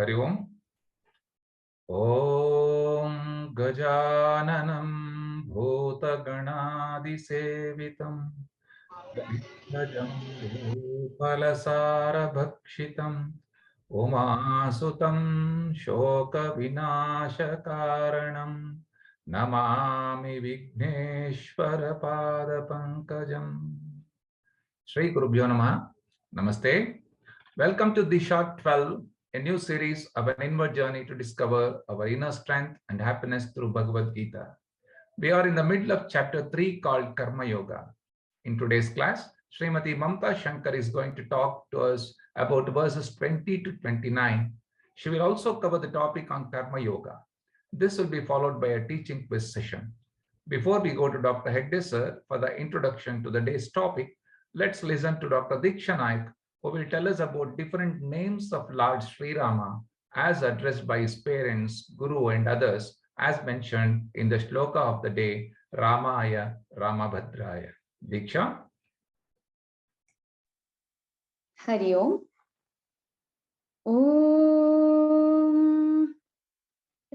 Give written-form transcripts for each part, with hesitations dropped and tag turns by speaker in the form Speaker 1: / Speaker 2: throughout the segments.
Speaker 1: Hari Om. Om Gajananam Bhutaganadisevitam Falasara Bhakshitam Umasutam Shoka Vinashakaranam Namami Vigneshwara Pada Pankajam. Shri Gurubhyo Namaha. Namaste. Welcome to DISHA 12, a new series of an inward journey to discover our inner strength and happiness through Bhagavad Gita. We are in the middle of chapter 3 called Karma Yoga. In today's class, Srimati Mamta Shankar is going to talk to us about verses 20 to 29. She will also cover the topic on Karma Yoga. This will be followed by a teaching quiz session. Before we go to Dr. Hegde sir for the introduction to the day's topic, let's listen to Dr. Diksha Naik, who will tell us about different names of Lord Sri Rama as addressed by his parents, Guru and others, as mentioned in the shloka of the day, Ramaya Ramabhadraya. Diksha.
Speaker 2: Hari Om. Om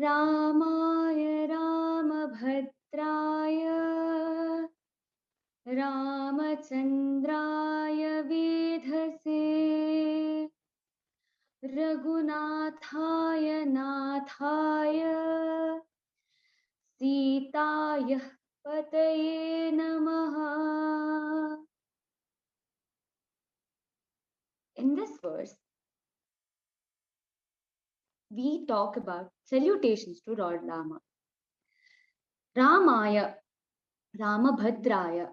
Speaker 2: Ramaya Ramabhadraya Ramachandraya Vedhase Raghunathaya Nathaya Sitaya Pataye Namaha. In this verse, we talk about salutations to Lord Rama. Ramaya, Ramabhadraya.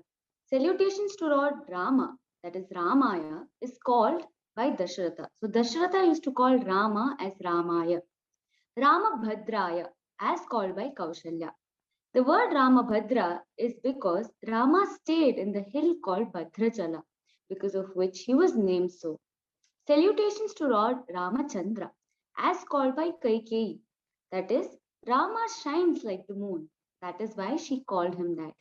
Speaker 2: Salutations to Lord Rama, that is Ramaya, is called by Dasharatha. So Dasharatha used to call Rama as Ramaya. Ramabhadraya as called by Kaushalya. The word Ramabhadra is because Rama stayed in the hill called Bhadrachala, because of which he was named so. Salutations to Lord Ramachandra as called by Kaikeyi. That is, Rama shines like the moon. That is why she called him that.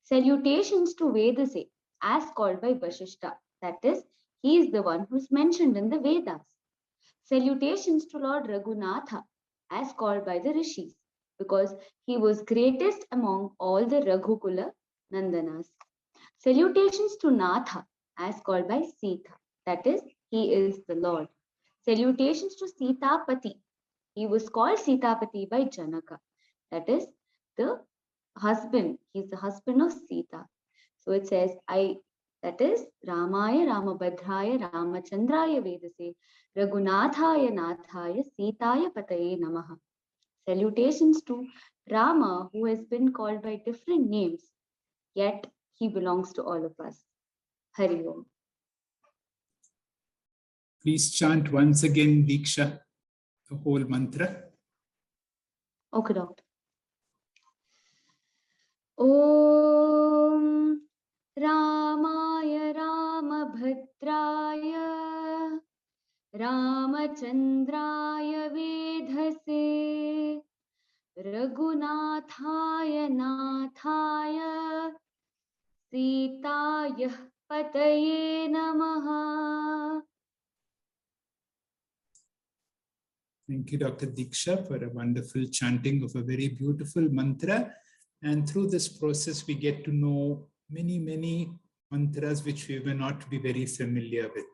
Speaker 2: Salutations to Vedase as called by Vashishta. That is, he is the one who is mentioned in the Vedas. Salutations to Lord Raghunatha as called by the Rishis, because he was greatest among all the Raghukula Nandanas. Salutations to Natha as called by Sita. That is, he is the Lord. Salutations to Sitapati. He was called Sitapati by Janaka. That is, the husband. He is the husband of Sita. So it says, that is, Ramaya Ramabhadraya Ramachandraya Vedase Raghunathaya Nathaya Sitaya Pataye Namaha. Salutations to Rama, who has been called by different names, yet he belongs to all of us. Hari Om.
Speaker 3: Please chant once again, Diksha, the whole mantra.
Speaker 2: Okay, doctor. Om Ramaya Ramabhadraya Ramachandraya Vedhase Raghunathaya Nathaya Sitaya Pataye Namaha.
Speaker 3: Thank you, Dr. Diksha, for a wonderful chanting of a very beautiful mantra. And through this process, we get to know many, many mantras which we may not be very familiar with.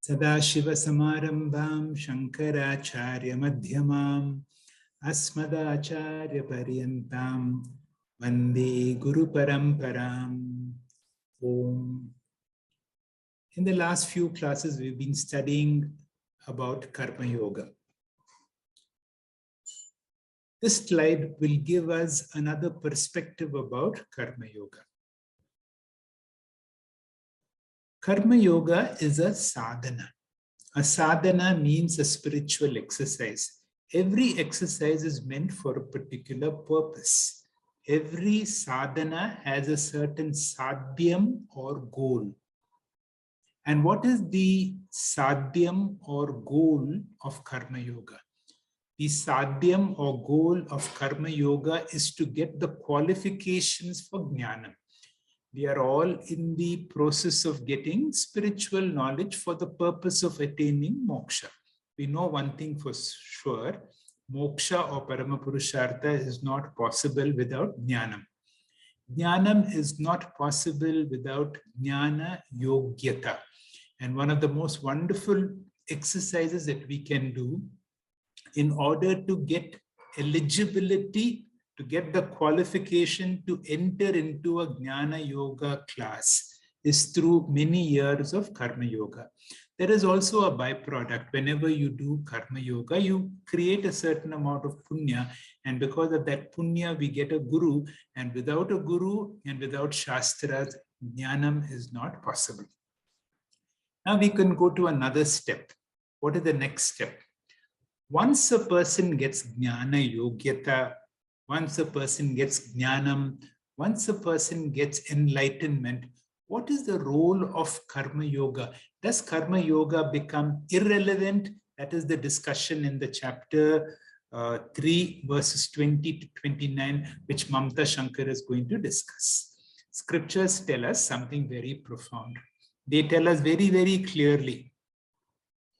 Speaker 3: Sadashiva Samarambham Shankaracharya Madhyamam Asmadacharya Paryantam Vande Guru Paramparam. Om. In the last few classes, we've been studying about Karma Yoga. This slide will give us another perspective about Karma Yoga. Karma Yoga is a sadhana. A sadhana means a spiritual exercise. Every exercise is meant for a particular purpose. Every sadhana has a certain sadhyam or goal. And what is the sadhyam or goal of Karma Yoga? The sadhyam or goal of Karma Yoga is to get the qualifications for Jnāna. We are all in the process of getting spiritual knowledge for the purpose of attaining moksha. we know one thing for sure: moksha or paramapurushartha is not possible without jnanam. Jnanam is not possible without jnana yogyata. And one of the most wonderful exercises that we can do in order to get eligibility, to get the qualification to enter into a jnana yoga class, is through many years of karma yoga. There is also a byproduct. Whenever you do karma yoga, you create a certain amount of punya, and because of that punya, we get a guru, and without a guru and without shastras, jnanam is not possible. Now we can go to another step. What is the next step? Once a person gets jnana yogyata, once a person gets jnanam, once a person gets enlightenment, what is the role of karma yoga? Does karma yoga become irrelevant? That is the discussion in the chapter 3, verses 20 to 29, which Mamta Shankar is going to discuss. Scriptures tell us something very profound. They tell us very, very clearly,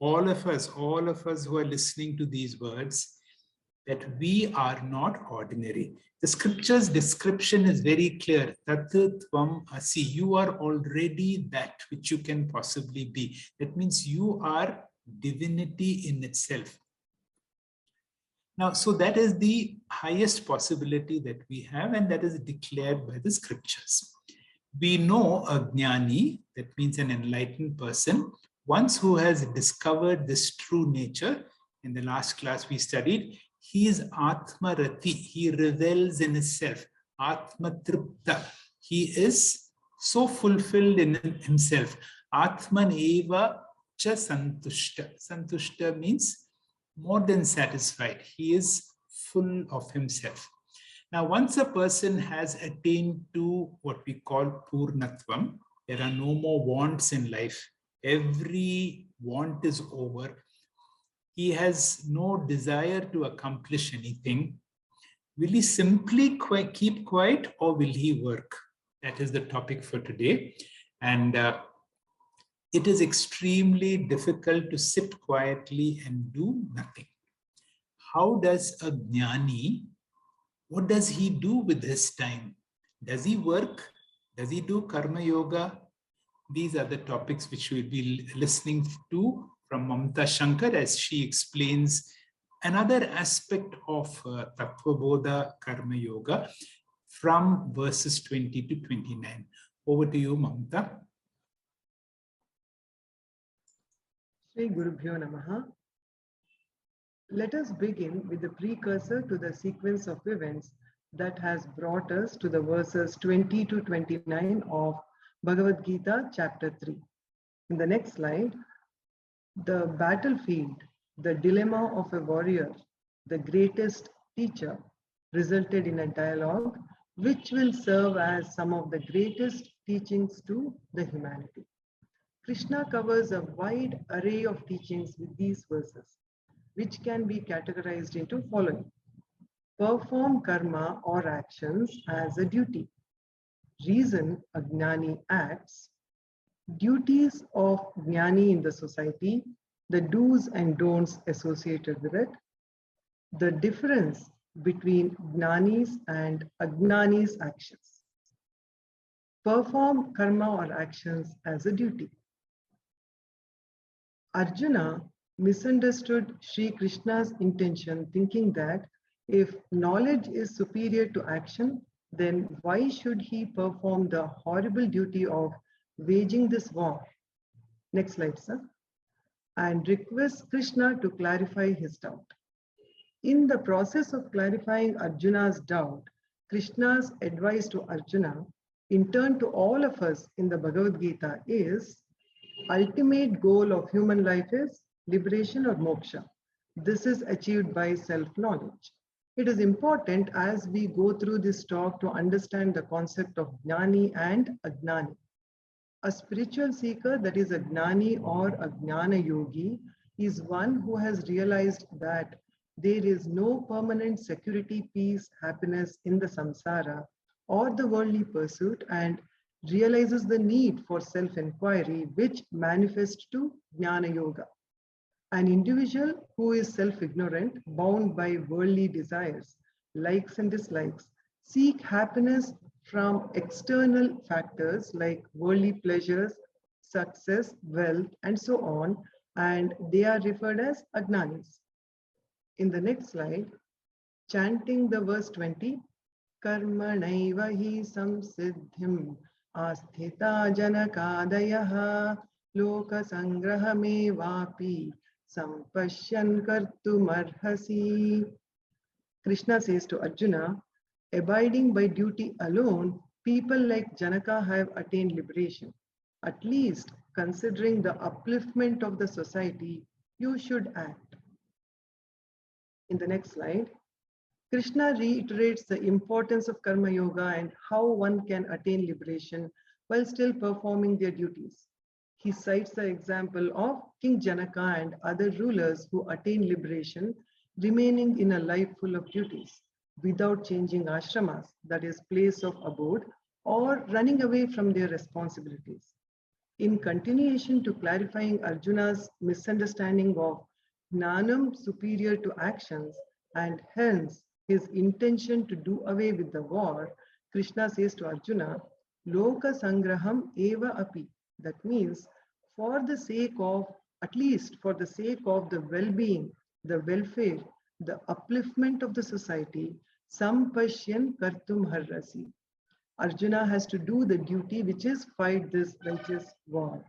Speaker 3: all of us who are listening to these words, that we are not ordinary. The scripture's description is very clear. Tattvam asi. You are already that which you can possibly be. That means you are divinity in itself. Now, so that is the highest possibility that we have, and that is declared by the scriptures. We know a jñāni, that means an enlightened person, once who has discovered this true nature. In the last class we studied, he is Atma Rati. He revels in himself. Atma Tripta. He is so fulfilled in himself. Atman eva cha santushta. Santushta means more than satisfied. He is full of himself. Now, once a person has attained to what we call Purnatvam, there are no more wants in life. Every want is over. He has no desire to accomplish anything. Will he simply keep quiet, or will he work? That is the topic for today. And it is extremely difficult to sit quietly and do nothing. How does a jñāni, what does he do with his time? Does he work? Does he do karma yoga? These are the topics which we'll be listening to from Mamta Shankar as she explains another aspect of Tattva Bodha Karma Yoga from verses 20 to 29. Over to you, Mamta.
Speaker 4: Shri Gurubhyo Namaha. Let us begin with the precursor to the sequence of events that has brought us to the verses 20 to 29 of Bhagavad Gita, chapter 3. In the next slide, the battlefield, the dilemma of a warrior, the greatest teacher, resulted in a dialogue which will serve as some of the greatest teachings to the humanity. Krishna covers a wide array of teachings with these verses, which can be categorized into following. Perform karma or actions as a duty. Reason, ajñāni acts. Duties of jñāni in the society, the do's and don'ts associated with it. The difference between jñānis and ajñānis actions. Perform karma or actions as a duty. Arjuna misunderstood Sri Krishna's intention, thinking that if knowledge is superior to action, then why should he perform the horrible duty of waging this war? Next slide, sir. And requests Krishna to clarify his doubt. In the process of clarifying Arjuna's doubt, Krishna's advice to Arjuna, in turn to all of us in the Bhagavad Gita, is ultimate goal of human life is liberation or moksha. This is achieved by self-knowledge. It is important as we go through this talk to understand the concept of jñāni and ajñāni. A spiritual seeker, that is a jñāni or a jnana yogi, is one who has realized that there is no permanent security, peace, happiness in the samsara or the worldly pursuit, and realizes the need for self-inquiry, which manifests to jnana yoga. An individual who is self-ignorant, bound by worldly desires, likes and dislikes, seek happiness from external factors like worldly pleasures, success, wealth, and so on, and they are referred as ajñānis. In the next slide, chanting the verse 20, Karmanaiva hi samsiddhim asthita janakadayaha loka sangrahame vapi sampashyan kartumarhasi. Krishna says to Arjuna, abiding by duty alone, people like Janaka have attained liberation. At least considering the upliftment of the society, you should act. In the next slide, Krishna reiterates the importance of Karma Yoga and how one can attain liberation while still performing their duties. He cites the example of King Janaka and other rulers who attained liberation, remaining in a life full of duties, without changing ashramas, that is, place of abode, or running away from their responsibilities. In continuation to clarifying Arjuna's misunderstanding of Jnanam superior to actions, and hence his intention to do away with the war, Krishna says to Arjuna, Loka Sangraham Eva Api. That means, for the sake of, at least for the sake of the well-being, the welfare, the upliftment of the society, Sampashyan Kartum Harrasi. Arjuna has to do the duty which is fight this righteous war.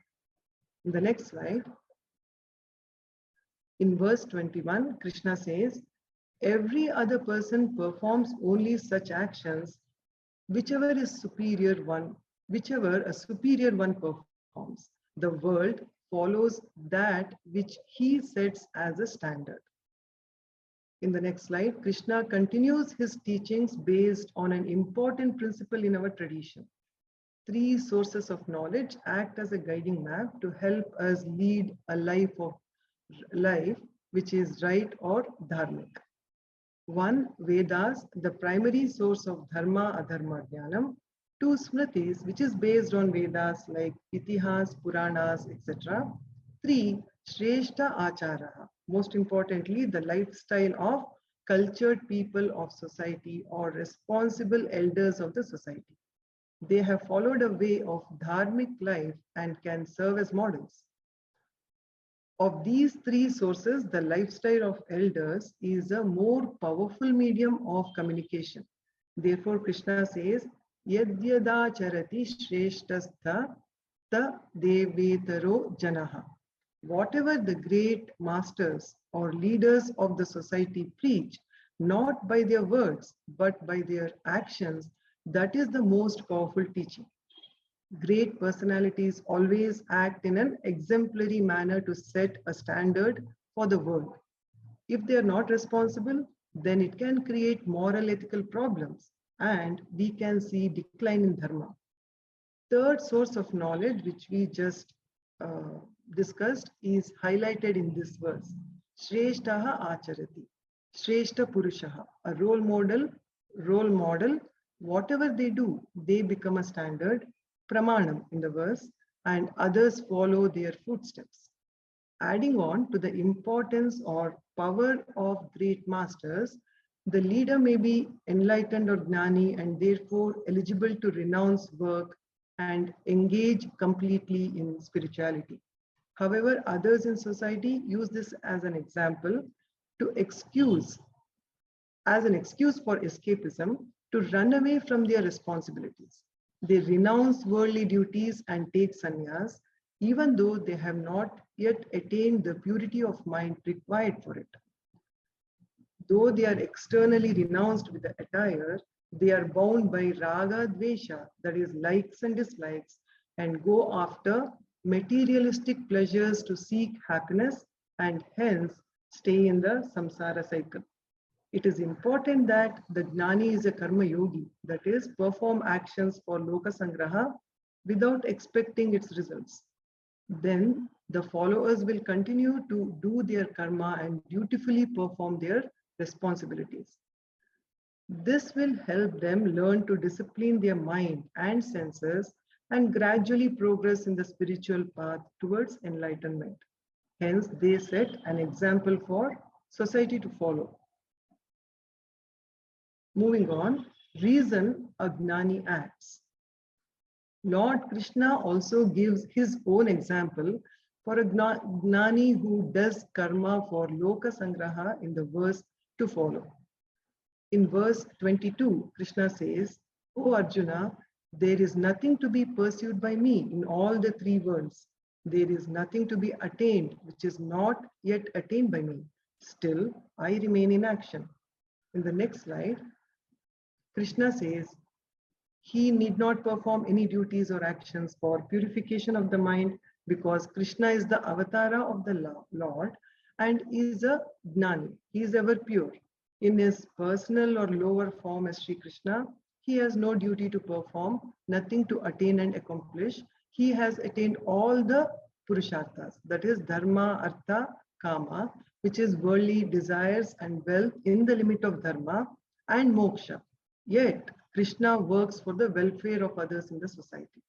Speaker 4: In the next slide, in verse 21, Krishna says, every other person performs only such actions whichever a superior one performs. The world follows that which he sets as a standard. In the next slide, Krishna continues his teachings based on an important principle in our tradition. Three sources of knowledge act as a guiding map to help us lead a life which is right or dharmic. One, Vedas, the primary source of dharma, adharma, jnanam. Two, Smritis, which is based on Vedas like Itihas, Puranas, etc. Three, Shreshta Acharaha, most importantly, the lifestyle of cultured people of society or responsible elders of the society. They have followed a way of dharmic life and can serve as models. Of these three sources, the lifestyle of elders is a more powerful medium of communication. Therefore, Krishna says, Yadyada charati shrestastha ta devetaro janaha. Whatever the great masters or leaders of the society preach, not by their words, but by their actions, that is the most powerful teaching. Great personalities always act in an exemplary manner to set a standard for the world. If they are not responsible, then it can create moral ethical problems and we can see decline in dharma. Third source of knowledge, which we just discussed, is highlighted in this verse. Shreshtaha acharati. Shreshta purushaha. A role model, whatever they do, they become a standard, pramanam in the verse, and others follow their footsteps. Adding on to the importance or power of great masters, the leader may be enlightened or jnāni and therefore eligible to renounce work and engage completely in spirituality. However, others in society use this as an example to excuse for escapism, to run away from their responsibilities. They renounce worldly duties and take sannyas, even though they have not yet attained the purity of mind required for it. Though they are externally renounced with the attire, they are bound by raga dvesha, that is likes and dislikes, and go after materialistic pleasures to seek happiness and hence stay in the samsara cycle. It is important that the jnāni is a karma yogi, that is, perform actions for loka sangraha without expecting its results. Then the followers will continue to do their karma and dutifully perform their responsibilities. This will help them learn to discipline their mind and senses and gradually progress in the spiritual path towards enlightenment. Hence, they set an example for society to follow. Moving on, reason ajñāni acts. Lord Krishna also gives his own example for a jnani who does karma for loka sangraha in the verse to follow. In verse 22, Krishna says, "O Arjuna, there is nothing to be pursued by me in all the three worlds. There is nothing to be attained which is not yet attained by me. Still, I remain in action." In the next slide, Krishna says, he need not perform any duties or actions for purification of the mind because Krishna is the avatara of the Lord and is a jnani. He is ever pure. In his personal or lower form as Sri Krishna, he has no duty to perform, nothing to attain and accomplish. He has attained all the purusharthas, that is dharma, artha, kama, which is worldly desires and wealth in the limit of dharma, and moksha. Yet, Krishna works for the welfare of others in the society.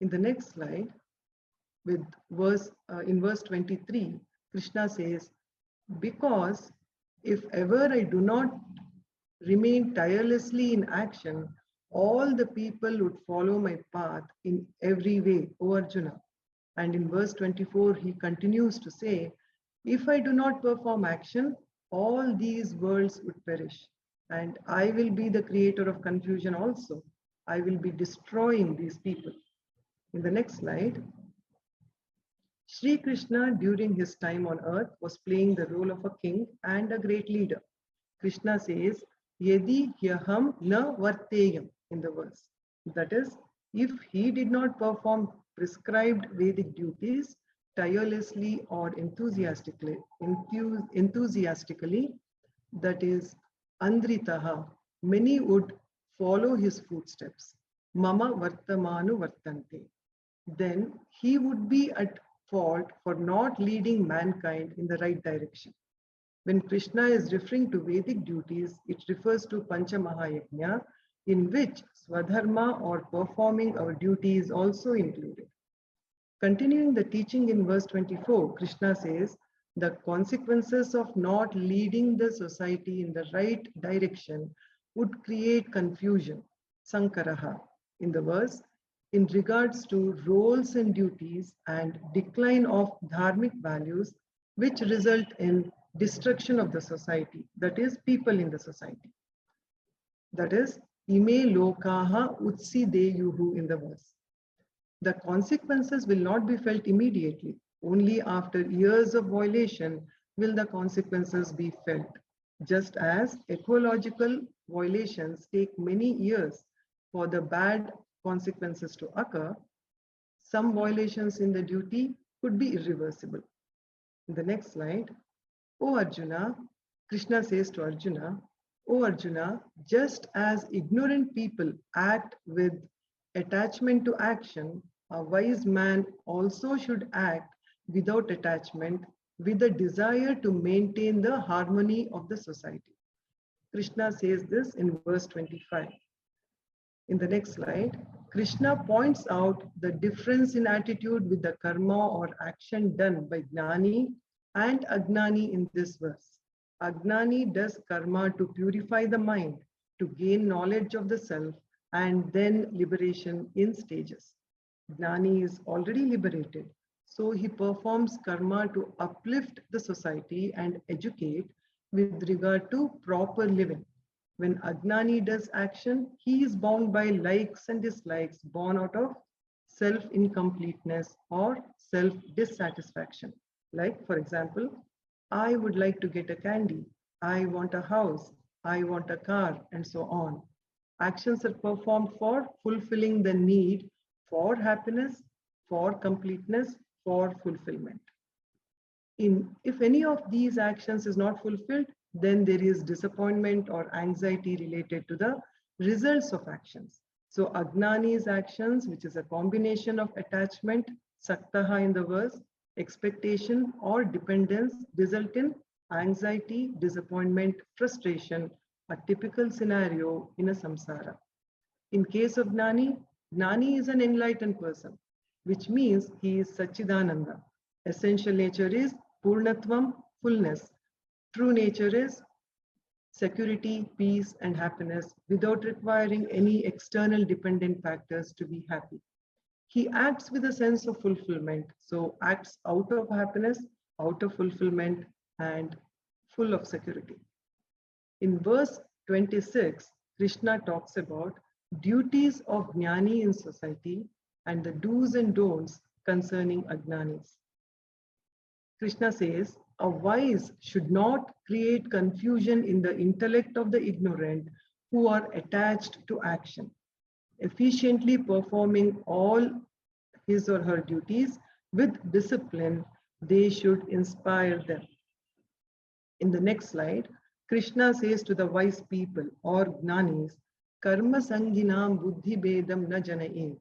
Speaker 4: In the next slide, in verse 23, Krishna says, "Because if ever I do not remain tirelessly in action, all the people would follow my path in every way, O Arjuna." And in verse 24, he continues to say, "If I do not perform action, all these worlds would perish. And I will be the creator of confusion also. I will be destroying these people." In the next slide, Sri Krishna during his time on earth was playing the role of a king and a great leader. Krishna says, "Yadi hyaham na varteyam" in the verse. That is, if he did not perform prescribed Vedic duties tirelessly or enthusiastically, that is, andritaha, many would follow his footsteps. Mama vartamanu vartante. Then he would be at fault for not leading mankind in the right direction. When Krishna is referring to Vedic duties, it refers to Pancha Mahayajna, in which Swadharma or performing our duty is also included. Continuing the teaching in verse 24, Krishna says, the consequences of not leading the society in the right direction would create confusion, sankaraha, in the verse, in regards to roles and duties and decline of dharmic values, which result in destruction of the society, that is, people in the society. That is, ime lokaha utsideyuhu in the verse. The consequences will not be felt immediately. Only after years of violation will the consequences be felt. Just as ecological violations take many years for the bad consequences to occur, some violations in the duty could be irreversible. In the next slide, O Arjuna, Krishna says to Arjuna, O Arjuna, just as ignorant people act with attachment to action, a wise man also should act without attachment, with a desire to maintain the harmony of the society. Krishna says this in verse 25. In the next slide, Krishna points out the difference in attitude with the karma or action done by Jñāni and ajñāni in this verse. Ajñāni does karma to purify the mind, to gain knowledge of the self, and then liberation in stages. Jñāni is already liberated, so he performs karma to uplift the society and educate with regard to proper living. When ajñāni does action, he is bound by likes and dislikes born out of self-incompleteness or self-dissatisfaction. Like, for example, I would like to get a candy, I want a house, I want a car, and so on. Actions are performed for fulfilling the need for happiness, for completeness, for fulfillment. If any of these actions is not fulfilled, then there is disappointment or anxiety related to the results of actions. So ajñāni's actions, which is a combination of attachment, saktaha in the verse, expectation or dependence, result in anxiety, disappointment, frustration, a typical scenario in a samsara. In case of Jñāni, Jñāni is an enlightened person, which means he is Satchidananda. Essential nature is Purnatvam, fullness. True nature is security, peace, and happiness without requiring any external dependent factors to be happy. He acts with a sense of fulfillment, so acts out of happiness, out of fulfillment, and full of security. In verse 26, Krishna talks about duties of Jñāni in society and the do's and don'ts concerning ajñānis. Krishna says, a wise should not create confusion in the intellect of the ignorant who are attached to action. Efficiently performing all his or her duties with discipline, they should inspire them. In the next slide, Krishna says to the wise people or Jñānis, Karma Sanginam Buddhi Bedam Na Janayet.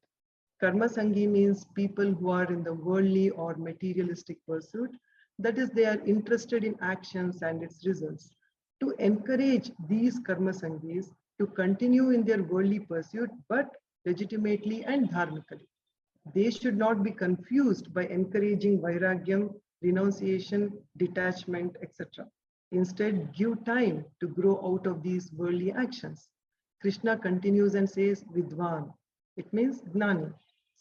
Speaker 4: Karma Sangi means people who are in the worldly or materialistic pursuit. That is, they are interested in actions and its results. To encourage these Karma Sangis to continue in their worldly pursuit, but legitimately and dharmically. They should not be confused by encouraging vairagyam, renunciation, detachment, etc. Instead, give time to grow out of these worldly actions. Krishna continues and says, Vidvan. It means Jnani.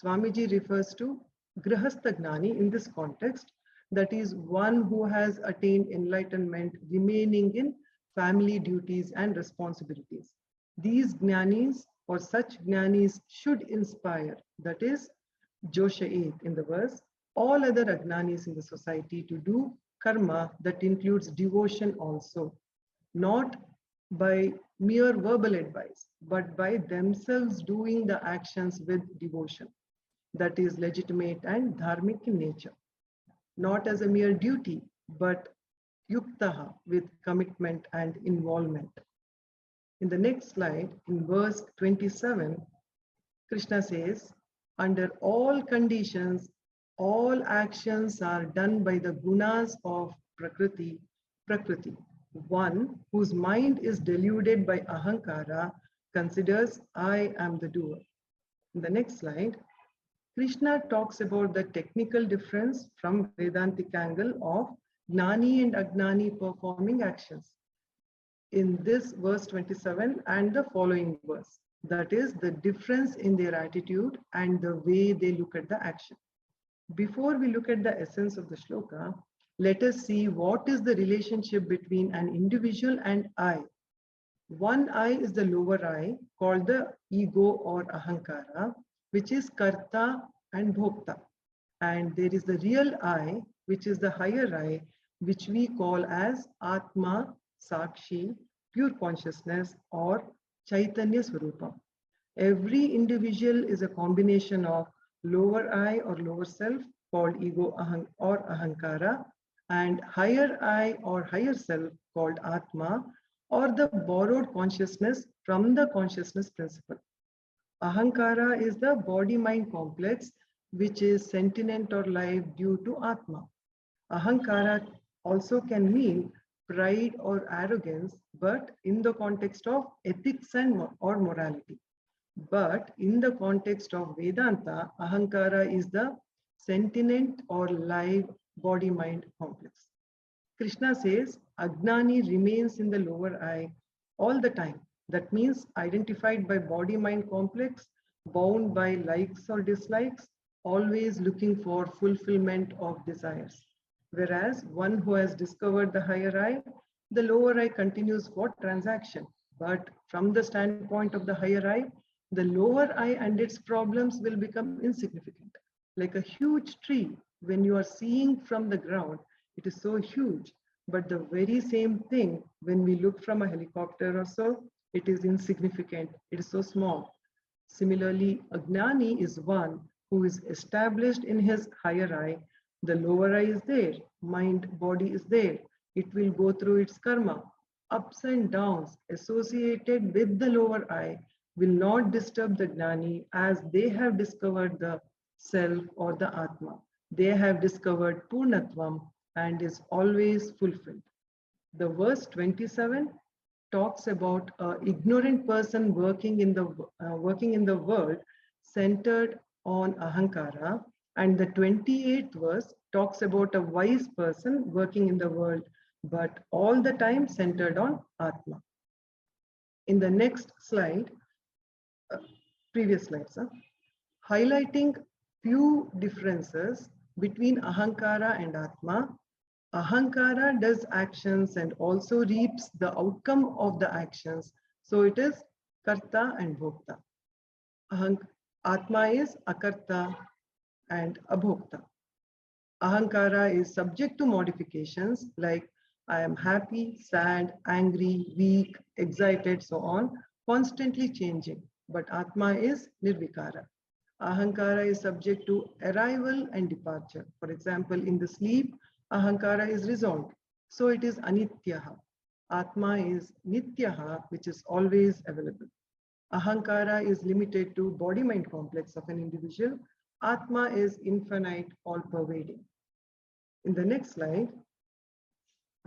Speaker 4: Swamiji refers to Grihastha Jnani in this context, that is, one who has attained enlightenment, remaining in family duties and responsibilities. These Jñānis or such Jñānis should inspire, that is, Josha'et in the verse, all other ajñānis in the society to do karma that includes devotion also, not by mere verbal advice, but by themselves doing the actions with devotion, that is legitimate and dharmic in nature, not as a mere duty, but yuktaha, with commitment and involvement. In the next slide, in verse 27, Krishna says, under all conditions, all actions are done by the gunas of Prakriti. One whose mind is deluded by ahankara considers, I am the doer. In the next slide, Krishna talks about the technical difference from Vedantic angle of Jnani and Ajñāni performing actions in this verse 27 and the following verse. That is, the difference in their attitude and the way they look at the action. Before we look at the essence of the shloka, let us see what is the relationship between an individual and I. One I is the lower I, called the ego or ahankara, which is karta and bhokta. And there is the real I, which is the higher I, which we call as Atma, Sakshi, pure consciousness, or Chaitanya Swarupa. Every individual is a combination of lower I or lower self, called ego or ahankara, and higher I or higher self, called Atma, or the borrowed consciousness from the consciousness principle. Ahankara is the body-mind complex, which is sentient or live due to Atma. Ahankara also can mean pride or arrogance, but in the context of ethics or morality. But in the context of Vedanta, ahankara is the sentient or live body-mind complex. Krishna says, Ajñāni remains in the lower I all the time. That means identified by body-mind complex, bound by likes or dislikes, always looking for fulfillment of desires. Whereas one who has discovered the higher I, the lower I continues for transaction. But from the standpoint of the higher I, the lower I and its problems will become insignificant. Like a huge tree, when you are seeing from the ground, it is so huge. But the very same thing, when we look from a helicopter or so, it is insignificant. It is so small. Similarly, Ajñāni is one who is established in his higher I. The lower I is there, mind, body is there. It will go through its karma. Ups and downs associated with the lower I will not disturb the Jnani, as they have discovered the self or the Atma. They have discovered Purnatvam and is always fulfilled. The verse 27 talks about an ignorant person working in the world centered on ahankara, and the 28th verse talks about a wise person working in the world, but all the time centered on Atma. In the next slide, previous slides, highlighting few differences between Ahankara and Atma. Ahankara does actions and also reaps the outcome of the actions. So it is Karta and Bhokta. Atma is Akarta and Abhokta. Ahankara is subject to modifications like I am happy, sad, angry, weak, excited, so on, constantly changing. But Atma is Nirvikara. Ahankara is subject to arrival and departure. For example, in the sleep, Ahankara is resolved. So it is Anityaha. Atma is Nityaha, which is always available. Ahankara is limited to body-mind complex of an individual. Atma is infinite, all-pervading. In the next slide,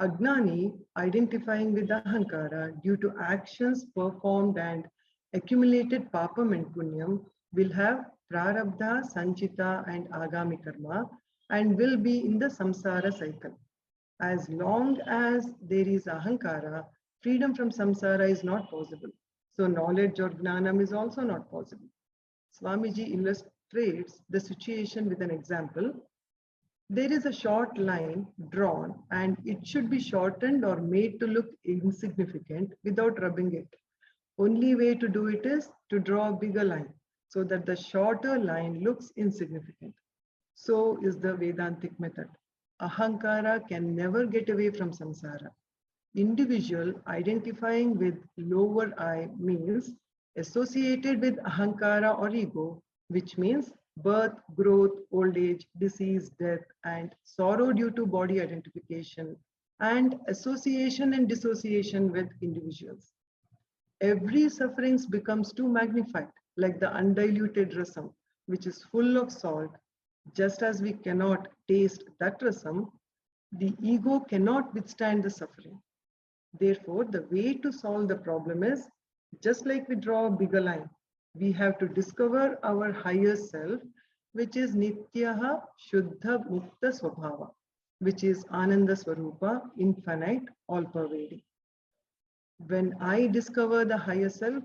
Speaker 4: Ajñāni, identifying with Ahankara due to actions performed and accumulated papam and punyam, will have prarabdha, sanchita and agami karma and will be in the samsara cycle. As long as there is Ahankara, freedom from samsara is not possible. So knowledge or jnanam is also not possible. Swamiji illustrates the situation with an example. There is a short line drawn and it should be shortened or made to look insignificant without rubbing it. Only way to do it is to draw a bigger line so that the shorter line looks insignificant. So is the Vedantic method. Ahankara can never get away from samsara. Individual identifying with lower I means associated with Ahankara or ego, which means birth, growth, old age, disease, death, and sorrow due to body identification, and association and dissociation with individuals. Every suffering becomes too magnified, like the undiluted rasam, which is full of salt. Just as we cannot taste that rasam, the ego cannot withstand the suffering. Therefore, the way to solve the problem is, just like we draw a bigger line, we have to discover our higher self, which is Nityaha Shuddha Mukta Swabhava, which is Ananda Swarupa, infinite, all-pervading. When I discover the higher self,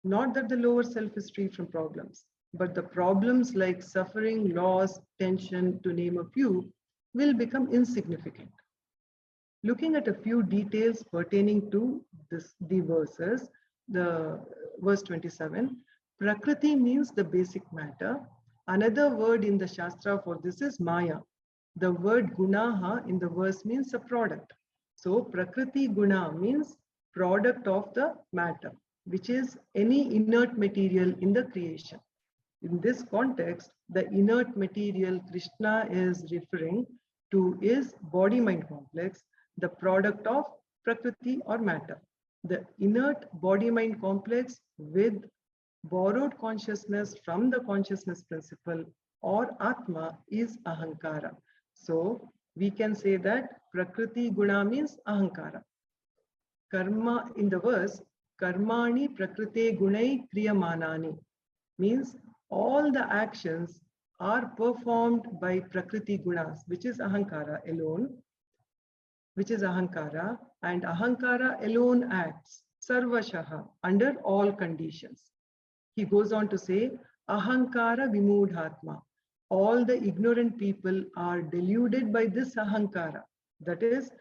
Speaker 4: not that the lower self is free from problems, but the problems like suffering, loss, tension, to name a few, will become insignificant. Looking at a few details pertaining to the verses, the verse 27, Prakriti means the basic matter. Another word in the Shastra for this is Maya. The word Gunaha in the verse means a product. So Prakriti Guna means product of the matter, which is any inert material in the creation. In this context, the inert material Krishna is referring to is body-mind complex, the product of Prakriti or matter. The inert body-mind complex with borrowed consciousness from the consciousness principle or Atma is Ahankara. So we can say that Prakriti Guna means Ahankara. Karma in the verse, Karmani Prakrite Gunai Kriyamanani means all the actions are performed by Prakriti Gunas, which is Ahankara alone, and Ahankara alone acts Sarvashaha under all conditions. He goes on to say, Ahankara Vimudhatma. All the ignorant people are deluded by this Ahankara, that is,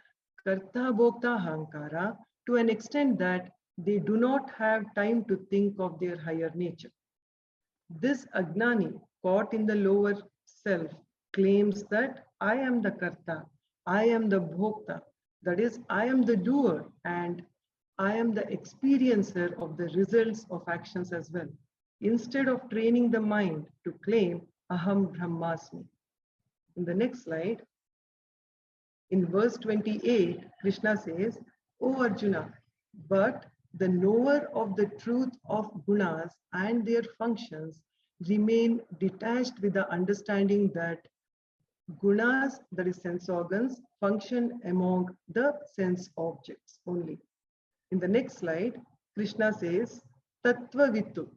Speaker 4: Karta Bhokta Ahankara, to an extent that they do not have time to think of their higher nature. This Ajñāni, caught in the lower self, claims that I am the Karta, I am the Bhokta, that is, I am the doer and I am the experiencer of the results of actions as well, instead of training the mind to claim Aham Brahmasmi. In the next slide, in verse 28, Krishna says, O Arjuna, but the knower of the truth of gunas and their functions remain detached with the understanding that gunas, that is sense organs, function among the sense objects only. In the next slide, Krishna says, Tattva Vittu,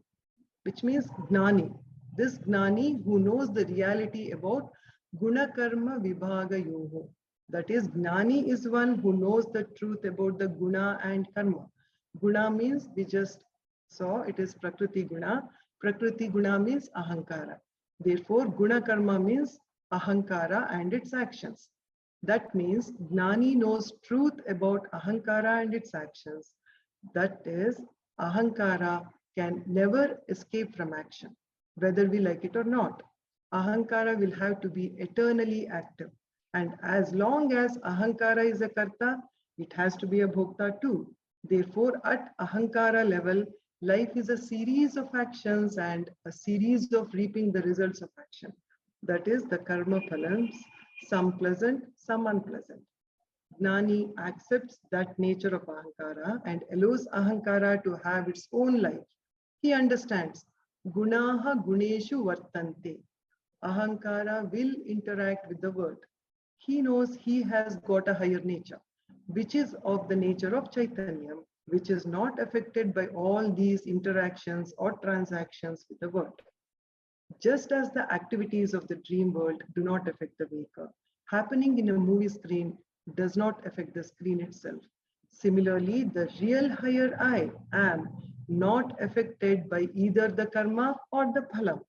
Speaker 4: which means Jñāni. This Jñāni who knows the reality about Guna karma vibhaga yoho. That is, Jnani is one who knows the truth about the guna and karma. Guna means, we just saw, it is Prakriti guna. Prakriti guna means ahankara. Therefore, guna karma means ahankara and its actions. That means Jnani knows truth about ahankara and its actions. That is, ahankara can never escape from action, whether we like it or not. Ahankara will have to be eternally active. And as long as ahankara is a karta, it has to be a bhokta too. Therefore, at ahankara level, life is a series of actions and a series of reaping the results of action. That is the karma phalams, some pleasant, some unpleasant. Jnani accepts that nature of ahankara and allows ahankara to have its own life. He understands gunaha guneshu vartante. Ahankara will interact with the world. He knows he has got a higher nature, which is of the nature of Chaitanyam, which is not affected by all these interactions or transactions with the world. Just as the activities of the dream world do not affect the waker, happening in a movie screen does not affect the screen itself. Similarly, the real higher I am not affected by either the karma or the phala.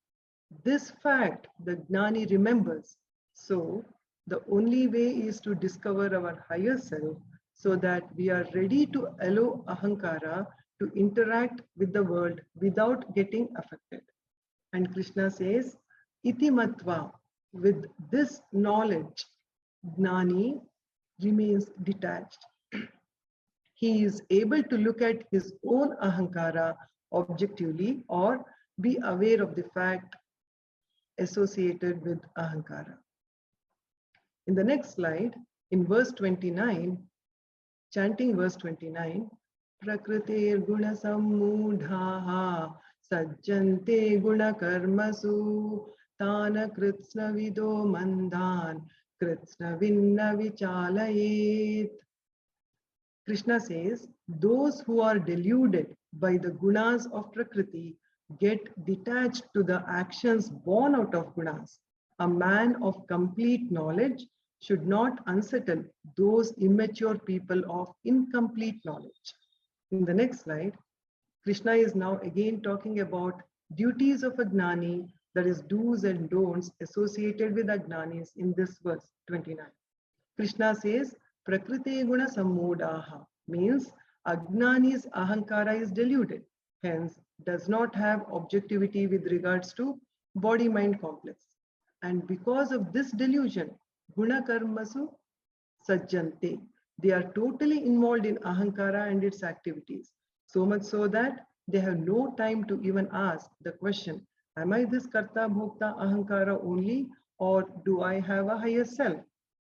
Speaker 4: This fact the Jnani remembers. So, the only way is to discover our higher self so that we are ready to allow ahankara to interact with the world without getting affected. And Krishna says, iti matva, with this knowledge, Jnani remains detached. He is able to look at his own ahankara objectively or be aware of the fact associated with ahankara. In the next slide, in verse 29, chanting verse 29, Prakritir guna sammudhaha sajjante guna karmasu tana kritsna vido mandan kritsna vinna vichalayet. Krishna says, those who are deluded by the gunas of Prakriti get detached to the actions born out of gunas. A man of complete knowledge should not unsettle those immature people of incomplete knowledge. In the next slide, Krishna is now again talking about duties of a Jnani, that is do's and don'ts associated with ajñānis in this verse 29. Krishna says, Prakriti guna sammodaha means ajñāni's ahankara is deluded, hence does not have objectivity with regards to body-mind complex. And because of this delusion, guna karmasu sajjante, they are totally involved in ahankara and its activities, so much so that they have no time to even ask the question, am I this karta bhokta ahankara only, or do I have a higher self?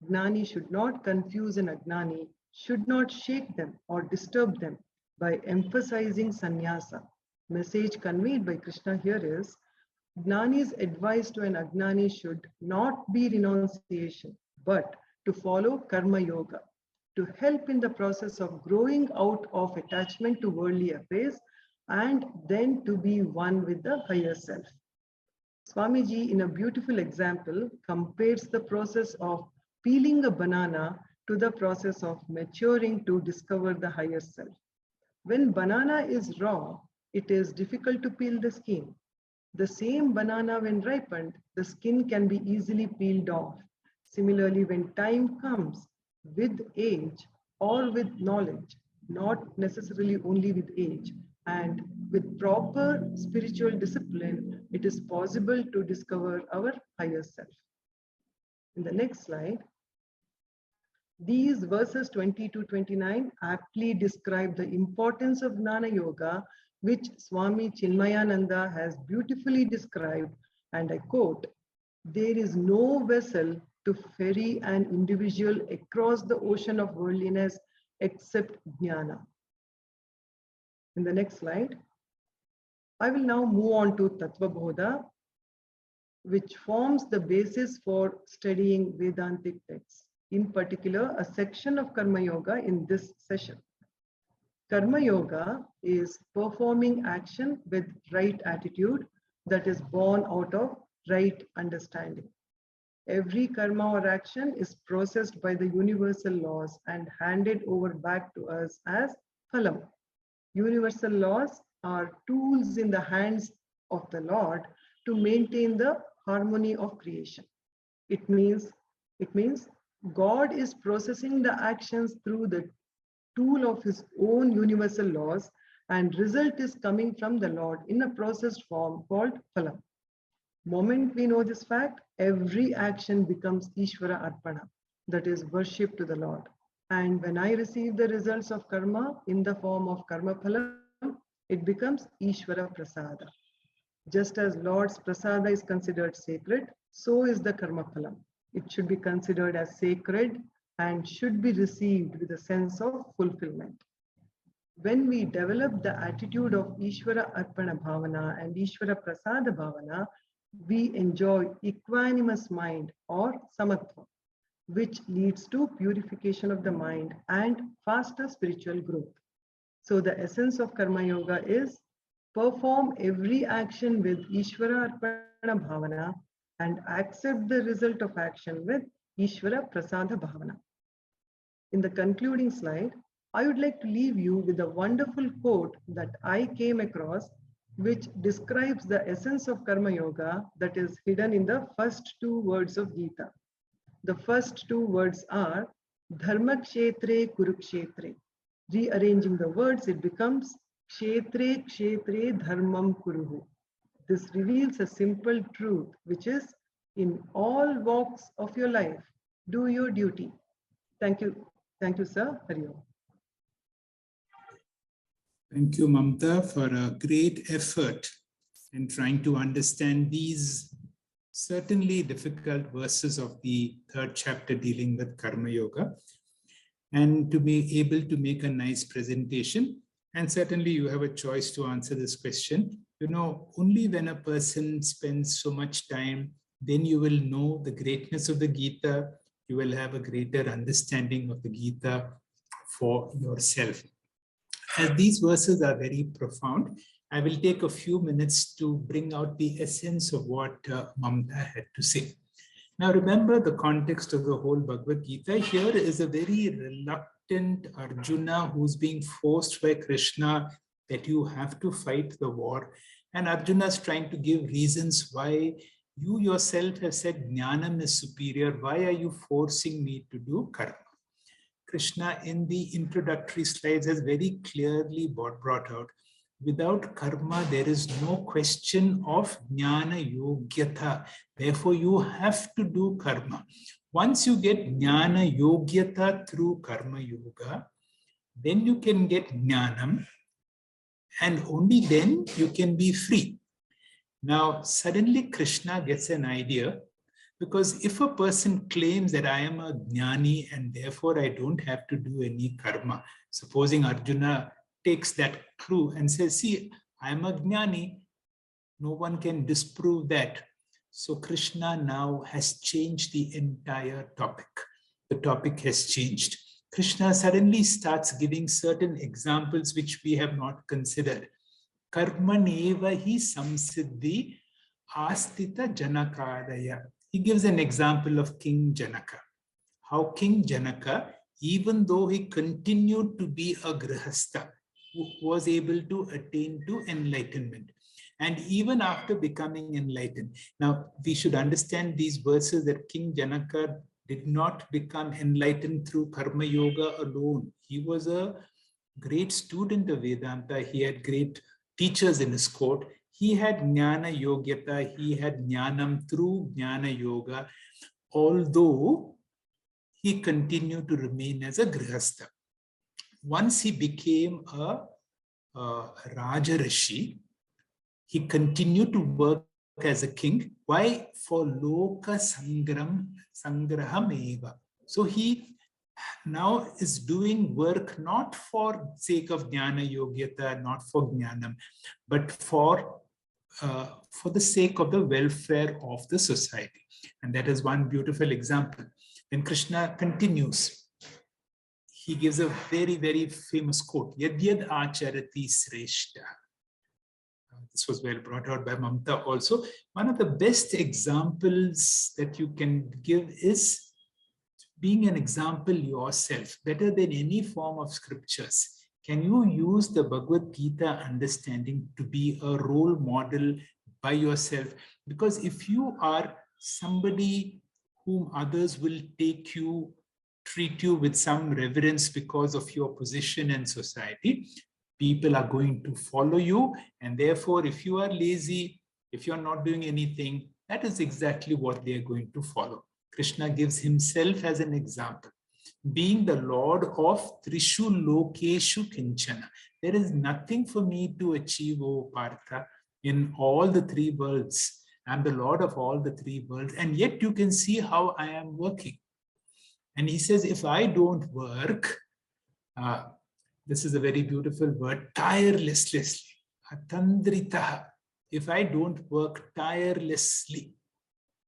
Speaker 4: Jnani should not confuse an ajñāni, should not shake them or disturb them by emphasizing sannyasa. Message conveyed by Krishna here is, Jnani's advice to an ajñāni should not be renunciation, but to follow karma yoga, to help in the process of growing out of attachment to worldly affairs and then to be one with the higher self. Swamiji, in a beautiful example, compares the process of peeling a banana to the process of maturing to discover the higher self. When banana is raw, it is difficult to peel the skin. The same banana, when ripened, the skin can be easily peeled off. Similarly, when time comes, with age or with knowledge, not necessarily only with age, and with proper spiritual discipline, it is possible to discover our higher self. In the next slide, these verses 20 to 29 aptly describe the importance of Jnana Yoga, which Swami Chinmayananda has beautifully described, and I quote, there is no vessel to ferry an individual across the ocean of worldliness except Jnana. In the next slide, I will now move on to Tattva Bodha, which forms the basis for studying Vedantic texts. In particular, a section of Karma Yoga in this session. Karma Yoga is performing action with right attitude that is born out of right understanding. Every karma or action is processed by the universal laws and handed over back to us as phalam. Universal laws are tools in the hands of the Lord to maintain the harmony of creation. It means God is processing the actions through the tool of his own universal laws, and result is coming from the Lord in a processed form called phalam. Moment we know this fact, every action becomes Isvara Arpana, that is worship to the Lord. And when I receive the results of karma in the form of karma phalam, it becomes Isvara Prasada. Just as Lord's Prasada is considered sacred, so is the karma phalam. It should be considered as sacred and should be received with a sense of fulfillment. When we develop the attitude of Isvara Arpana Bhavana and Isvara Prasada Bhavana, we enjoy equanimous mind or samatva, which leads to purification of the mind and faster spiritual growth. So the essence of Karma Yoga is perform every action with Isvara Arpana Bhavana and accept the result of action with Isvara Prasada Bhavana. In the concluding slide, I would like to leave you with a wonderful quote that I came across, which describes the essence of Karma Yoga that is hidden in the first two words of Gita. The first two words are Dharma Kshetre Kurukshetre. Rearranging the words, it becomes Kshetre Kshetre Dharmam Kuruhu. This reveals a simple truth, which is in all walks of your life, do your duty. Thank you. Thank you, sir. Hari Om.
Speaker 3: Thank you, Mamta, for a great effort in trying to understand these certainly difficult verses of the third chapter dealing with Karma Yoga, and to be able to make a nice presentation. And certainly you have a choice to answer this question. You know, only when a person spends so much time, then you will know the greatness of the Gita, you will have a greater understanding of the Gita for yourself. As these verses are very profound, I will take a few minutes to bring out the essence of what Mamta had to say. Now remember the context of the whole Bhagavad Gita. Here is a very reluctant Arjuna who's being forced by Krishna that you have to fight the war. And Arjuna is trying to give reasons why you yourself have said Jnanam is superior. Why are you forcing me to do karma? Krishna in the introductory slides has very clearly brought out, without karma, there is no question of jnana yogyata. Therefore, you have to do karma. Once you get jnana yogyata through karma yoga, then you can get jnanam, and only then you can be free. Now, suddenly Krishna gets an idea, because if a person claims that I am a Jñāni and therefore I don't have to do any karma, supposing Arjuna takes that clue and says, see, I am a Jñāni, no one can disprove that. So Krishna now has changed the entire topic. The topic has changed. Krishna suddenly starts giving certain examples which we have not considered. Karmaneva hi samsiddhi astita janakadaya. He gives an example of King Janaka. How King Janaka, even though he continued to be a grihastha, was able to attain to enlightenment. And even after becoming enlightened. Now, we should understand these verses that King Janaka did not become enlightened through Karma Yoga alone. He was a great student of Vedanta. He had great teachers in his court. He had Jnana Yogyata, he had Jnanam through Jnana Yoga, although he continued to remain as a Grihastha. Once he became a Raja Rishi, he continued to work as a king. Why? For Loka Sangraham Eva. So he now is doing work not for sake of Jnana Yogyata, not for Jnanam, but for the sake of the welfare of the society. And that is one beautiful example. Then Krishna continues. He gives a very, very famous quote, Yad Yad Acharati Sreshta. this was well brought out by Mamta also. One of the best examples that you can give is being an example yourself, better than any form of scriptures. Can you use the Bhagavad Gita understanding to be a role model by yourself? Because if you are somebody whom others will treat you with some reverence because of your position in society, people are going to follow you. And therefore, if you are lazy, if you're not doing anything, that is exactly what they are going to follow. Krishna gives himself as an example. Being the Lord of Trishu Lokeshu Kinchana. There is nothing for me to achieve, O Partha, in all the three worlds. I'm the Lord of all the three worlds. And yet you can see how I am working. And he says, if I don't work, this is a very beautiful word, tirelessly, atandritaha. If I don't work tirelessly,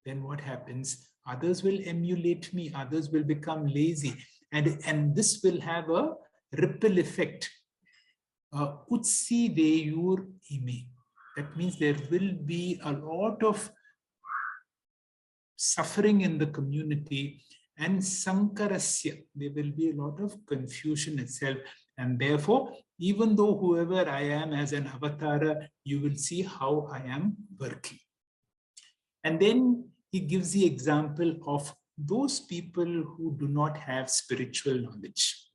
Speaker 3: then what happens? Others will emulate me, others will become lazy, and this will have a ripple effect. Utsi deyur ime. That means there will be a lot of suffering in the community, and sankarasya, there will be a lot of confusion itself. And therefore, even though whoever I am as an avatara, you will see how I am working. And then he gives the example of those people who do not have spiritual knowledge.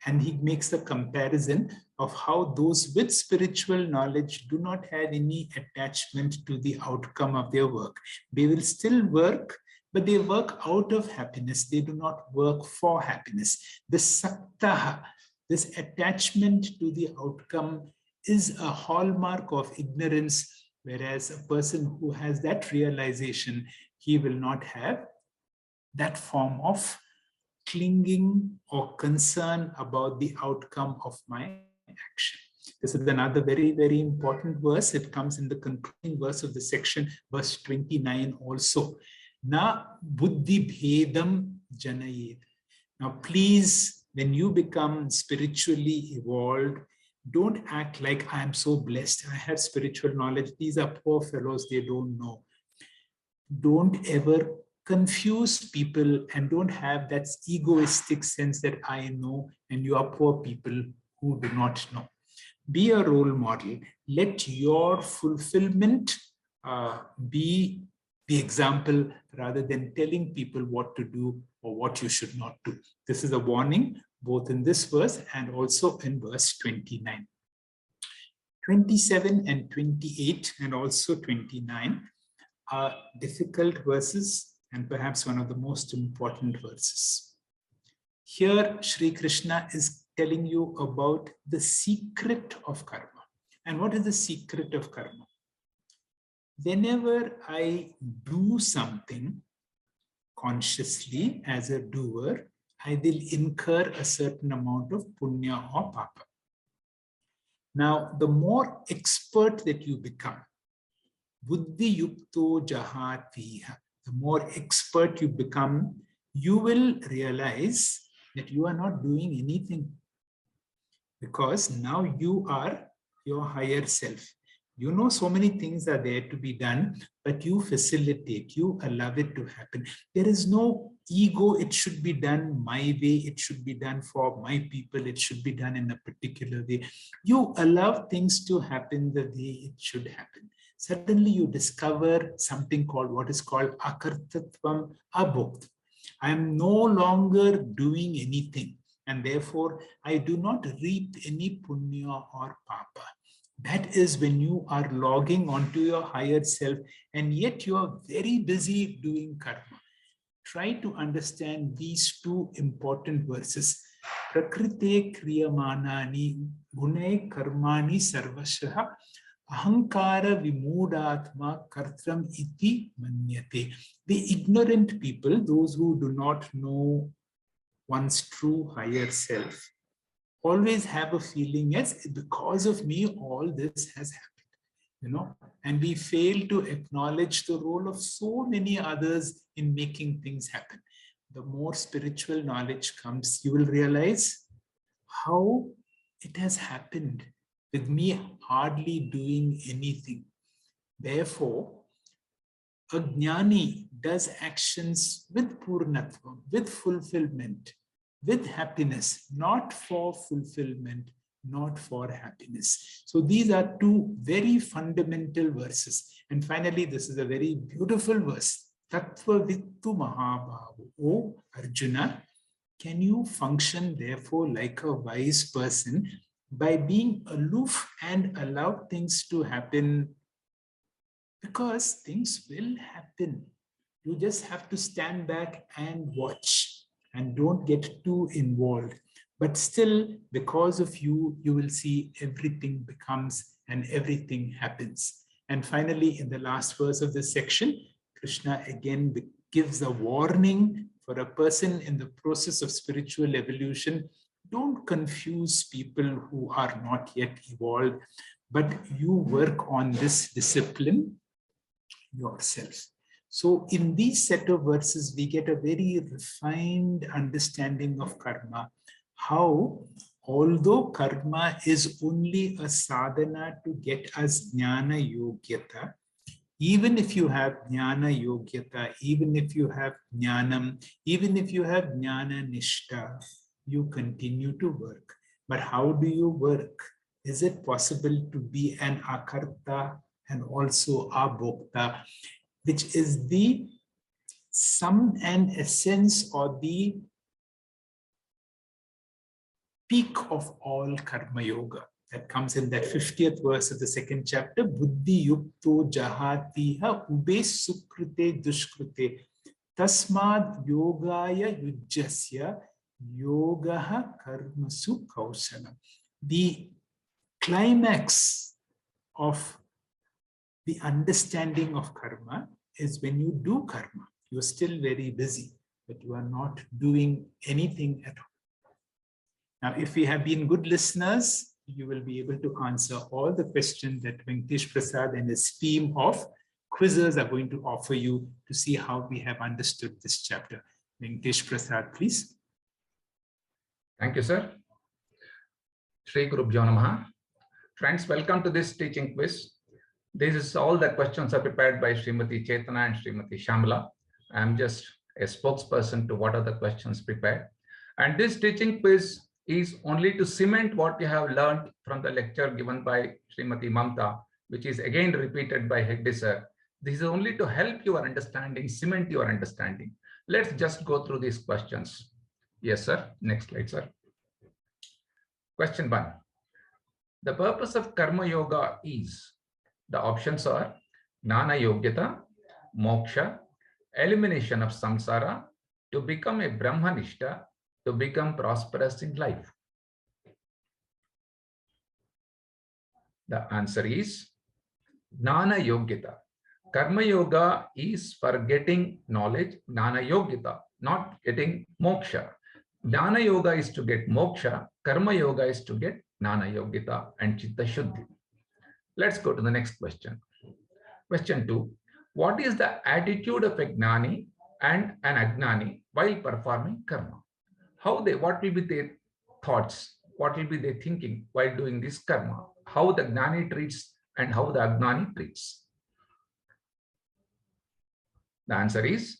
Speaker 3: And he makes the comparison of how those with spiritual knowledge do not have any attachment to the outcome of their work. They will still work, but they work out of happiness. They do not work for happiness. The saktaha, this attachment to the outcome, is a hallmark of ignorance, whereas a person who has that realization, he will not have that form of clinging or concern about the outcome of my action. This is another very, very important verse. It comes in the concluding verse of the section, verse 29 also. Na buddhi bhedam janayed. Now, please, when you become spiritually evolved, don't act like I am so blessed. I have spiritual knowledge. These are poor fellows. They don't know. Don't ever confuse people and don't have that egoistic sense that I know and you are poor people who do not know. Be a role model. Let your fulfillment be the example rather than telling people what to do or what you should not do. This is a warning both in this verse and also in verse 29. 27 and 28 and also 29 are difficult verses and perhaps one of the most important verses. Here, Sri Krishna is telling you about the secret of karma. And what is the secret of karma? Whenever I do something consciously as a doer, I will incur a certain amount of punya or papa. Now, the more expert that you become, buddhi yukto jahatiha, the more expert you become, you will realize that you are not doing anything because now you are your higher self. You know so many things are there to be done, but you facilitate, you allow it to happen. There is no ego, it should be done my way, it should be done for my people, it should be done in a particular way. You allow things to happen the way it should happen. Suddenly you discover something called what is called akartatvam abhokta. I am no longer doing anything and therefore I do not reap any punya or papa. That is when you are logging onto your higher self and yet you are very busy doing karma. Try to understand these two important verses. Prakrite kriyamanani gunai karmani sarvashaha ahankara vimudatma kartram iti manyate. The ignorant people, those who do not know one's true higher self, always have a feeling, yes, because of me, all this has happened, and we fail to acknowledge the role of so many others in making things happen. The more spiritual knowledge comes, you will realize how it has happened. with me hardly doing anything. Therefore, a jnani does actions with purnatva, with fulfillment, with happiness, not for fulfillment, not for happiness. So these are two very fundamental verses. And finally, this is a very beautiful verse. Tattva vittu mahabhavu. O Arjuna, can you function therefore like a wise person by being aloof and allow things to happen? Because things will happen. You just have to stand back and watch and don't get too involved. But still, because of you, you will see everything becomes and everything happens. And finally, in the last verse of this section, Krishna again gives a warning for a person in the process of spiritual evolution. Don't confuse people who are not yet evolved, but you work on this discipline yourself. So in these set of verses, we get a very refined understanding of karma. How, although karma is only a sadhana to get us jnana yogyata, even if you have jnana yogyata, even if you have jnanam, even if you have jnana nishta, you continue to work. But how do you work? Is it possible to be an akarta and also abhokta, which is the sum and essence or the peak of all karma yoga? That comes in that 50th verse of the second chapter. Buddhi yukto jahatiha ube sukrite dushkrite tasmad yogaya yujjasya yogaha karmasu kausalam. The climax of the understanding of karma is when you do karma. You're still very busy, but you are not doing anything at all. Now, if we have been good listeners, you will be able to answer all the questions that Venkatesh Prasad and his team of quizzers are going to offer you to see how we have understood this chapter. Venkatesh Prasad, please.
Speaker 1: Thank you, sir. Shri Gurubhyo Namaha. Friends, welcome to this teaching quiz. This is all the questions are prepared by Srimati Chetana and Srimati Shamala. I am just a spokesperson to what are the questions prepared. And this teaching quiz is only to cement what you have learned from the lecture given by Srimati Mamta, which is again repeated by Hegde sir. This is only to help your understanding, cement your understanding. Let's just go through these questions. Yes, sir. Next slide, sir. Question 1. The purpose of Karma Yoga is, the options are Jnana Yogyata, Moksha, elimination of samsara, to become a Brahmanishta, to become prosperous in life. The answer is Jnana Yogyata. Karma Yoga is for getting knowledge, Jnana Yogyata, not getting moksha. Jnana Yoga is to get moksha, Karma Yoga is to get Jnana Yogyata and Chitta Shuddhi. Let's go to the next question. Question 2. What is the attitude of a Jnani and an ajñāni while performing karma? What will be their thoughts? What will be their thinking while doing this karma? How the Jnani treats and how the ajñāni treats? The answer is,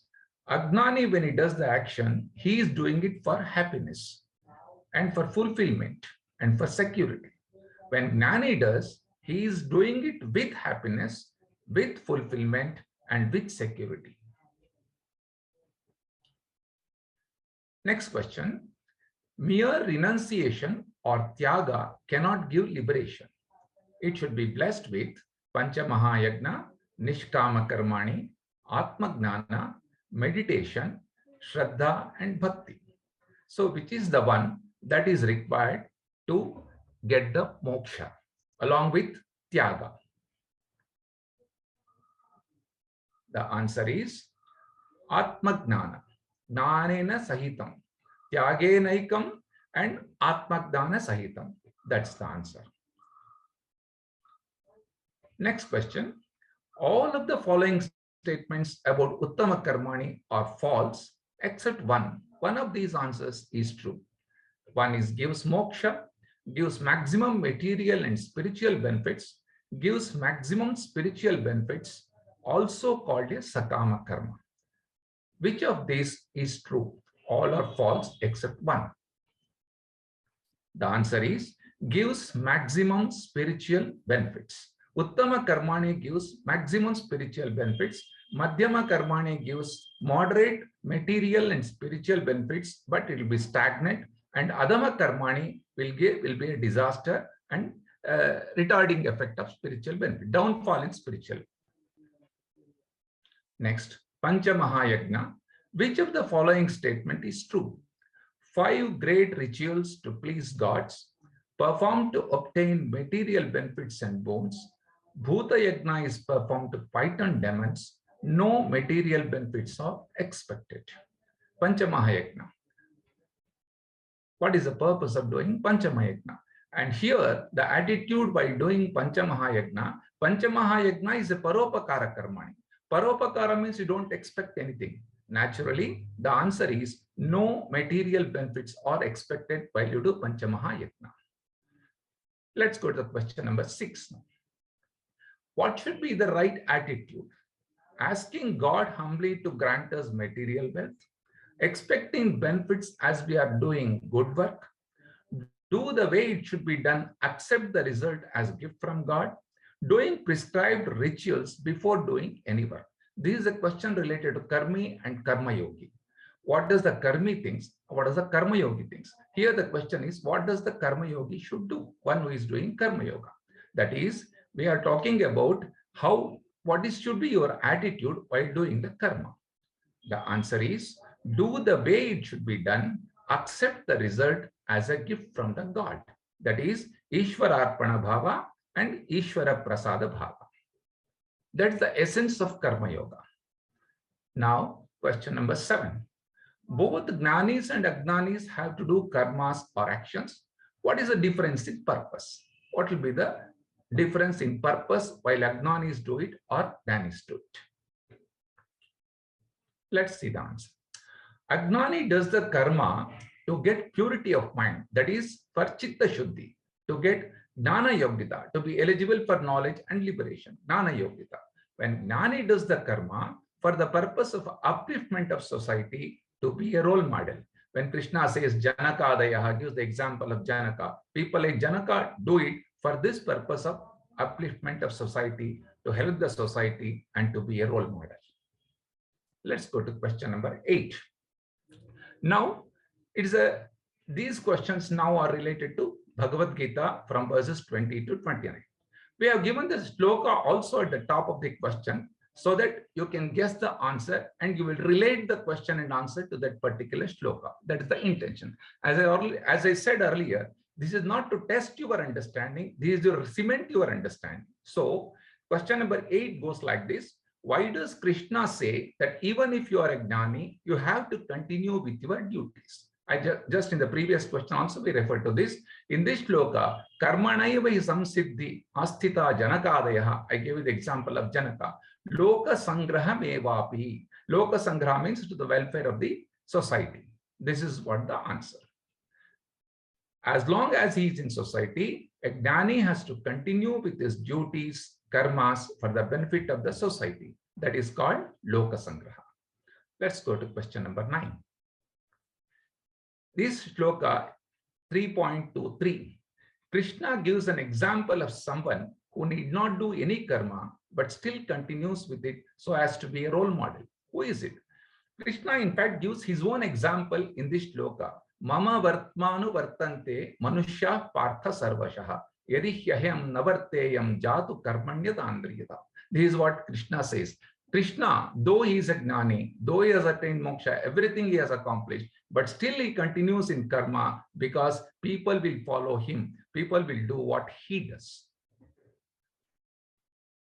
Speaker 1: ajñāni, when he does the action, he is doing it for happiness and for fulfillment and for security. When Jnani does, he is doing it with happiness, with fulfillment and with security. Next question. Mere renunciation or tyaga cannot give liberation. It should be blessed with Pancha Mahayagna, Nishkama Karmani, Atma Gnana, meditation, Shraddha and Bhakti. So which is the one that is required to get the moksha along with tyaga? The answer is Atma Gnana, Gnanena Sahitam, Tyagenaikam and Atma Gnana Sahitam. That's the answer. Next question. All of the following statements about Uttama Karmani are false except one. One of these answers is true. One is gives moksha, gives maximum material and spiritual benefits, gives maximum spiritual benefits, also called a sakama karma. Which of these is true? All are false except one. The answer is gives maximum spiritual benefits. Uttama karmani gives maximum spiritual benefits. Madhyama karmani gives moderate material and spiritual benefits, but it will be stagnant. And adama karmani will be a disaster and retarding effect of spiritual benefit, downfall in spiritual. Next, Pancha Mahayagna. Which of the following statement is true? 5 great rituals to please gods, performed to obtain material benefits and boons. Bhuta Yagna is performed to fight on demons. No material benefits are expected. Pancha Mahayagna. What is the purpose of doing Pancha Mahayagna? And here, the attitude while doing Pancha Mahayagna is a paropakara karmani. Paropakara means you don't expect anything. Naturally, the answer is no material benefits are expected while you do Pancha Mahayagna. Let's go to the question number 6 now. What should be the right attitude? Asking God humbly to grant us material wealth, expecting benefits as we are doing good work, do the way it should be done, accept the result as gift from God, doing prescribed rituals before doing any work. This is a question related to karmi and karma yogi. What does the karmi thinks? What does the karma yogi thinks? Here the question is, what does the karma yogi should do? One who is doing karma yoga. That is, we are talking about should be your attitude while doing the karma. The answer is, do the way it should be done, accept the result as a gift from the God. That is, Isvara Arpana Bhava and Isvara Prasada Bhava. That's the essence of karma yoga. Now, question number 7. Both Jñānis and ajñānis have to do karmas or actions. What is the difference in purpose? What will be the difference in purpose while ajñānis do it or Jñānis do it? Let's see the answer. Ajñāni does the karma to get purity of mind, that is for chitta shuddhi, to get jnana yogita, to be eligible for knowledge and liberation, jnana yogita. When Jñāni does the karma for the purpose of upliftment of society, to be a role model. When Krishna says Janaka Adayaha, gives the example of Janaka, people like Janaka do it for this purpose of upliftment of society, to help the society and to be a role model. Let's go to question number 8. Now, these questions now are related to Bhagavad Gita from verses 20 to 29. We have given the shloka also at the top of the question so that you can guess the answer and you will relate the question and answer to that particular shloka. That is the intention. As I said earlier, this is not to test your understanding, this is to cement your understanding. So, question number 8 goes like this. Why does Krishna say that even if you are a Jñāni, you have to continue with your duties? Just in the previous question also we referred to this. In this shloka, karmanaiva samsiddhi asthita janakadayaha. I gave you the example of Janaka. Loka sangraham evapi. Loka sangraha means to the welfare of the society. This is what the answer. As long as he is in society, a Jñāni has to continue with his duties, karmas for the benefit of the society. That is called Loka Sangraha. Let's go to question number 9. This shloka 3.23. Krishna gives an example of someone who need not do any karma but still continues with it so as to be a role model. Who is it? Krishna in fact gives his own example in this shloka. Mama vartmanu vartante manushya partha sarvashaha yadi hyahyam navarteyam jatu karmanyatandriyata. This is what Krishna says. Krishna, though he is a Jñāni, though he has attained moksha, everything he has accomplished, but still he continues in karma because people will follow him. People will do what he does.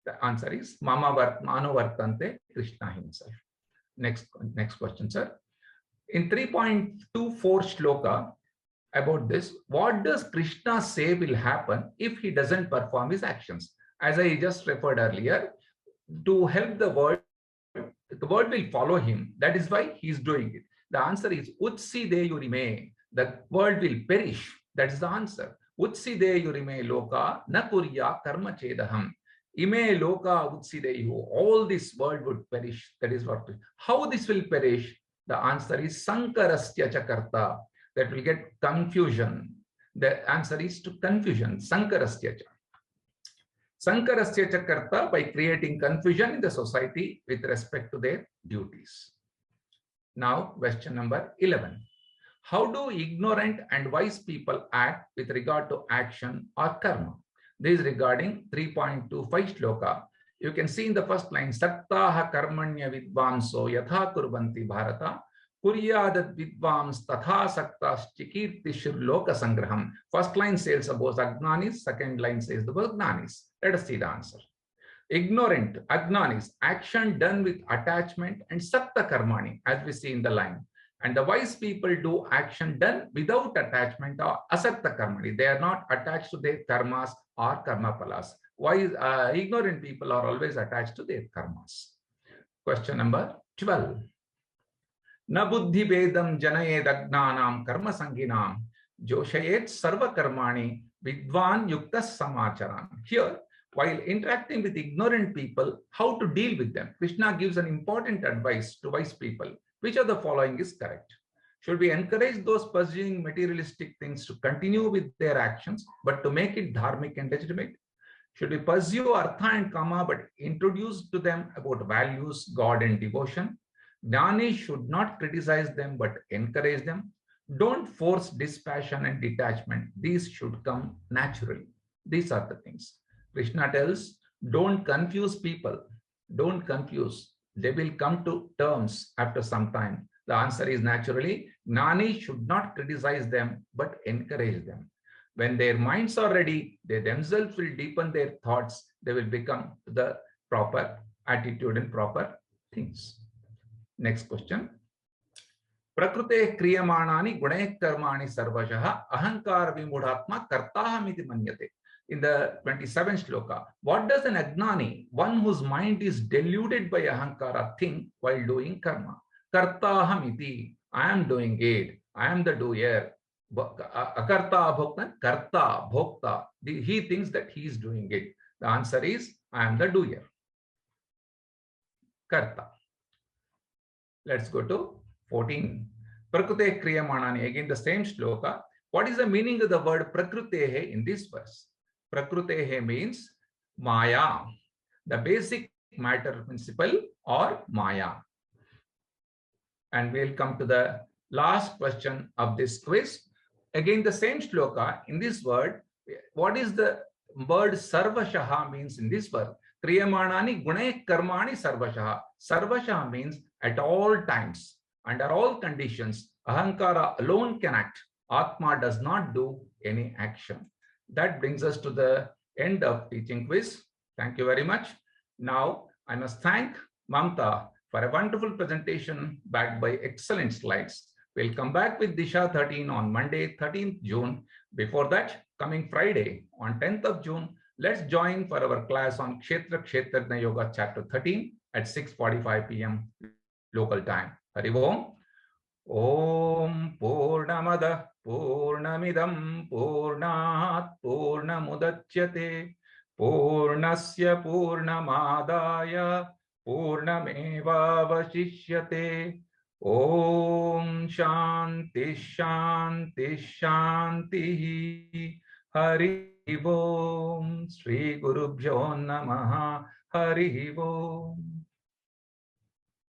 Speaker 1: The answer is Mama Vartmanu Vartante, Krishna himself. Next question, sir. In 3.24 shloka about this, what does Krishna say will happen if he doesn't perform his actions? As I just referred earlier, to help the world will follow him. That is why he is doing it. The answer is Utsi Deyurime. The world will perish. That is the answer. Utsideyu ime loka na kurya karma chedaham. Ime loka utsideyu. All this world would perish. That is what. How this will perish? The answer is sankarasya chakarta. That will get confusion. The answer is to confusion. Sankarasya cha. Sankarasya chakarta, by creating confusion in the society with respect to their duties. Now, question number 11. How do ignorant and wise people act with regard to action or karma? This is regarding 3.25 shloka. You can see in the first line, Saktaha karmanya vidvamso yatha kurvanti bharata kuryadat vidvams tatha saktas chikirtishur loka sangraham. First line says about ajñānis, second line says the word jñānis. Let us see the answer. Ignorant, ajñānis, action done with attachment, and sakta karmani, as we see in the line. And the wise people do action done without attachment or asakta karmani. They are not attached to their karmas or karma palas. Wise, ignorant people are always attached to their karmas. Question number 12. Na buddhi vedam janayed ajnanam karma sanginam joshayet sarva karmani vidvan yuktas samacharan. Here, while interacting with ignorant people, how to deal with them, Krishna gives an important advice to wise people. Which of the following is correct? Should we encourage those pursuing materialistic things to continue with their actions, but to make it dharmic and legitimate? Should we pursue artha and kama, but introduce to them about values, God and devotion? Jñāni should not criticize them, but encourage them. Don't force dispassion and detachment. These should come naturally. These are the things. Krishna tells, don't confuse people. Don't confuse. They will come to terms after some time. The answer is naturally, Jñāni should not criticize them, but encourage them. When their minds are ready, they themselves will deepen their thoughts. They will become the proper attitude and proper things. Next question. Prakrute kriyamanani gune karmani sarvashaha ahankara vimudhatma kartahamiti manyate. In the 27th shloka, what does an ajñāni, one whose mind is deluded by ahankara, think while doing karma? Kartahamiti, I am doing it, I am the doer. Akarta bhokta, karta bhokta, he thinks that he is doing it. The answer is, I am the doer. Karta. Let's go to 14. Prakrute kriyamanani, again the same shloka. What is the meaning of the word prakrutehe in this verse? Prakrutehe means Maya, the basic matter principle or Maya. And we'll come to the last question of this quiz. Again, the same shloka. In this word, what is the word sarvashaha means in this word? Kriyamanani gune karmani sarvashaha. Sarvashaha means at all times, under all conditions, ahankara alone can act. Atma does not do any action. That brings us to the end of teaching quiz. Thank you very much. Now, I must thank Mamta for a wonderful presentation backed by excellent slides. We'll come back with DISHA 13 on Monday, 13th June. Before that, coming Friday on 10th of June, let's join for our class on Kshetra Kshetrajna Yoga chapter 13 at 6:45 p.m. local time. Hari Om. Om Purnamada Purnamidam Purnat Purnamudachyate Purnasya Purnamadaya Purnameva Vashishyate. Om Shanti Shanti Shanti. Hari Om. Shri Gurubhyo Namaha. Hari Om.